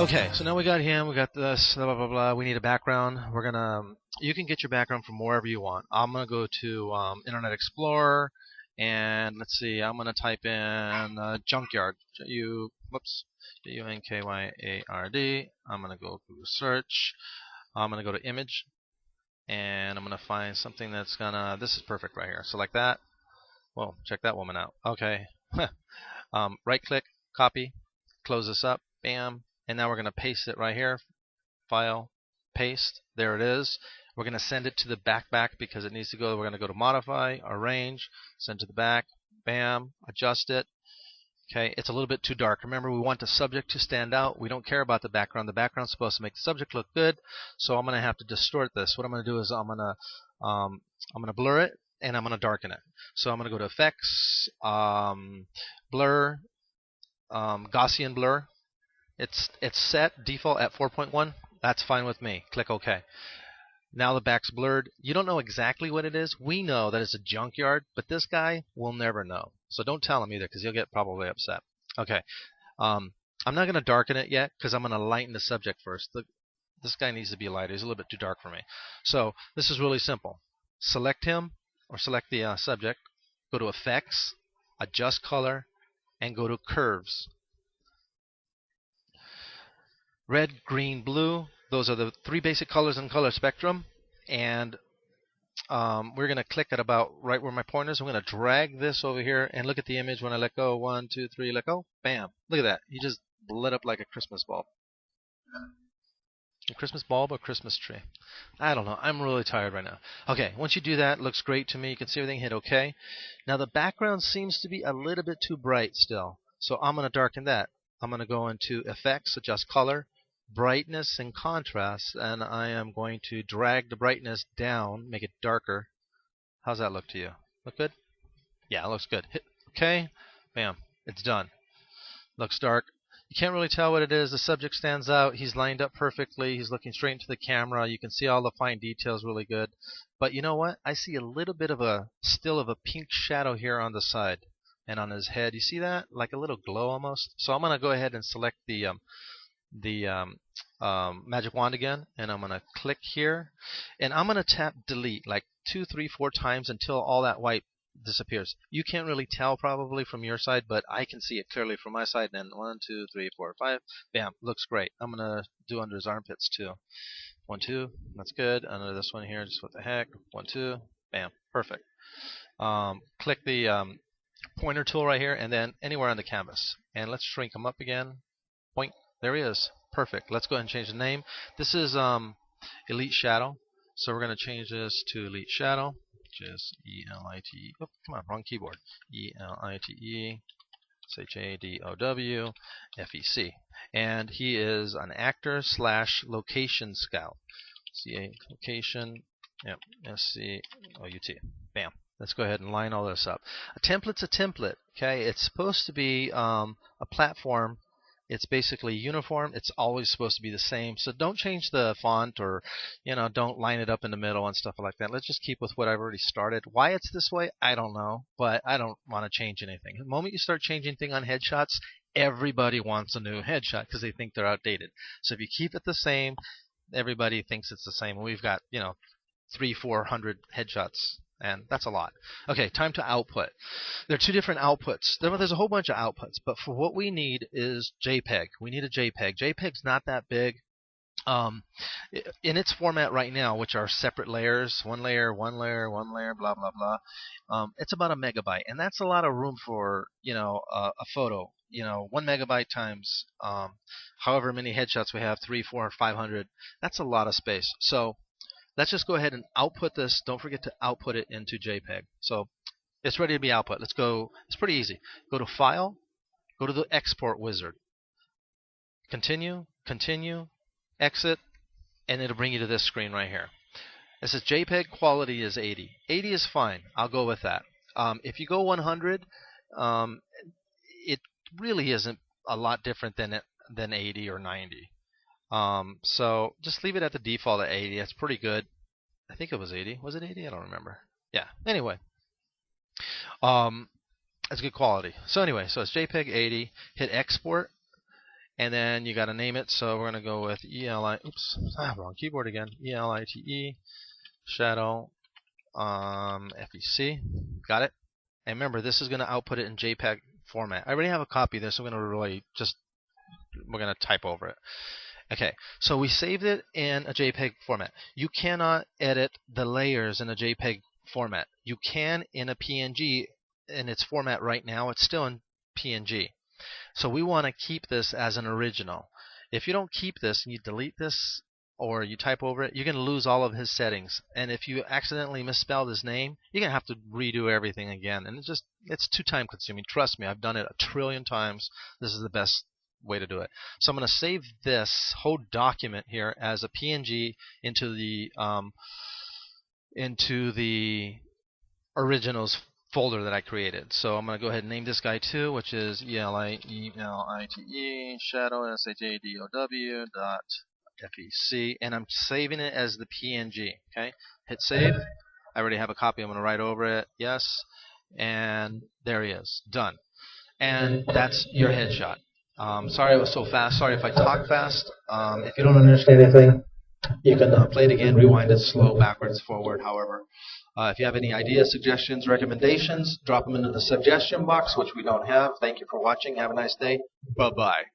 Okay, so now we got him, we got this, blah, blah, blah, blah. We need a background. We're going to, you can get your background from wherever you want. I'm going to go to Internet Explorer, and let's see, I'm going to type in junkyard. Junkyard. I'm going to go Google search. I'm going to go to image, and I'm going to find something that's going to, this is perfect right here. Select that. Well, check that woman out. Okay. Right click, copy, close this up, bam. And now we're going to paste it right here. File, paste. There it is. We're going to send it to the back because it needs to go. We're going to go to modify, arrange, send to the back. Bam. Adjust it. Okay. It's a little bit too dark. Remember, we want the subject to stand out. We don't care about the background. The background's supposed to make the subject look good. So I'm going to have to distort this. What I'm going to do is I'm going to blur it and I'm going to darken it. So I'm going to go to Effects, Blur, Gaussian Blur. It's set default at 4.1. That's fine with me. Click OK. Now the back's blurred. You don't know exactly what it is. We know that it's a junkyard, but this guy will never know. So don't tell him either, because he'll get probably upset. Okay. I'm not going to darken it yet, because I'm going to lighten the subject first. This guy needs to be lighter. He's a little bit too dark for me. So this is really simple. Select him, or select the subject. Go to Effects, Adjust Color, and go to Curves. Red, green, blue. Those are the three basic colors in color spectrum. And we're going to click at about right where my pointer is. I'm going to drag this over here and look at the image when I let go. 1, 2, 3, let go. Bam. Look at that. He just lit up like a Christmas bulb. A Christmas bulb or Christmas tree? I don't know. I'm really tired right now. Okay, once you do that, it looks great to me. You can see everything. Hit OK. Now the background seems to be a little bit too bright still. So I'm going to darken that. I'm going to go into Effects, Adjust Color, Brightness and Contrast, and I am going to drag the brightness down, make it darker. How's that look to you? Look good? Yeah, it looks good. Hit OK. Bam. It's done. Looks dark. You can't really tell what it is. The subject stands out. He's lined up perfectly. He's looking straight into the camera. You can see all the fine details really good. But you know what? I see a little bit of a still of a pink shadow here on the side and on his head. You see that? Like a little glow almost. So I'm going to go ahead and select the magic wand again, and I'm going to click here, and I'm going to tap delete like 2, 3, 4 times until all that white disappears. You can't really tell probably from your side, but I can see it clearly from my side. And 1, 2, 3, 4, 5. Bam, looks great. I'm going to do under his armpits too. 1, 2, that's good. Under this one here, just what the heck. 1, 2, bam, perfect. Click the pointer tool right here, and then anywhere on the canvas. And let's shrink him up again. Point. There he is. Perfect. Let's go ahead and change the name. This is Elite Shadow. So we're going to change this to Elite Shadow, which is E-L-I-T-E. Oh, come on, wrong keyboard. E-L-I-T-E-S-H-A-D-O-W-F-E-C. And he is an actor / location scout. C-A location, yep, S-C-O-U-T. Bam. Let's go ahead and line all this up. A template's a template. Okay, it's supposed to be a platform. It's basically uniform. It's always supposed to be the same. So don't change the font, or don't line it up in the middle and stuff like that. Let's just keep with what I've already started. Why it's this way, I don't know, but I don't want to change anything. The moment you start changing things on headshots, everybody wants a new headshot because they think they're outdated. So if you keep it the same, everybody thinks it's the same. We've got 300-400 headshots. And that's a lot. Okay, time to output. There are two different outputs. There's a whole bunch of outputs, but for what we need is JPEG. We need a JPEG. JPEG's not that big. In its format right now, which are separate layers, one layer, blah, blah, blah, it's about 1 megabyte. And that's a lot of room for, a photo. 1 megabyte times however many headshots we have, 300, 400, 500. That's a lot of space. So let's just go ahead and output this. Don't forget to output it into JPEG. So it's ready to be output. Let's go. It's pretty easy. Go to File. Go to the Export Wizard. Continue. Exit. And it'll bring you to this screen right here. It says JPEG quality is 80. 80 is fine. I'll go with that. If you go 100, it really isn't a lot different than 80 or 90. So just leave it at the default at 80. That's pretty good. I think it was 80. Was it 80? I don't remember. Yeah. Anyway, that's good quality. So anyway, so it's JPEG 80. Hit export, and then you got to name it. So we're going to go with ELI. Oops, wrong keyboard again. ELITE shadow FEC. Got it. And remember, this is going to output it in JPEG format. I already have a copy of this. So we're going to type over it. Okay, so we saved it in a JPEG format. You cannot edit the layers in a JPEG format. You can in a PNG in its format right now. It's still in PNG. So we want to keep this as an original. If you don't keep this and you delete this or you type over it, you're going to lose all of his settings. And if you accidentally misspelled his name, you're going to have to redo everything again. And it's too time consuming. Trust me, I've done it a trillion times. This is the best way to do it. So I'm going to save this whole document here as a PNG into the originals folder that I created. So I'm going to go ahead and name this guy too, which is ELITE shadow SHADOW dot FEC, and I'm saving it as the PNG. Okay, hit save. I already have a copy. I'm going to write over it. Yes, and there he is. Done. And that's your headshot. Sorry I was so fast. Sorry if I talk fast. If you don't understand anything, you can play it again, rewind it slow, backwards, forward, however. If you have any ideas, suggestions, recommendations, drop them into the suggestion box, which we don't have. Thank you for watching. Have a nice day. Bye-bye.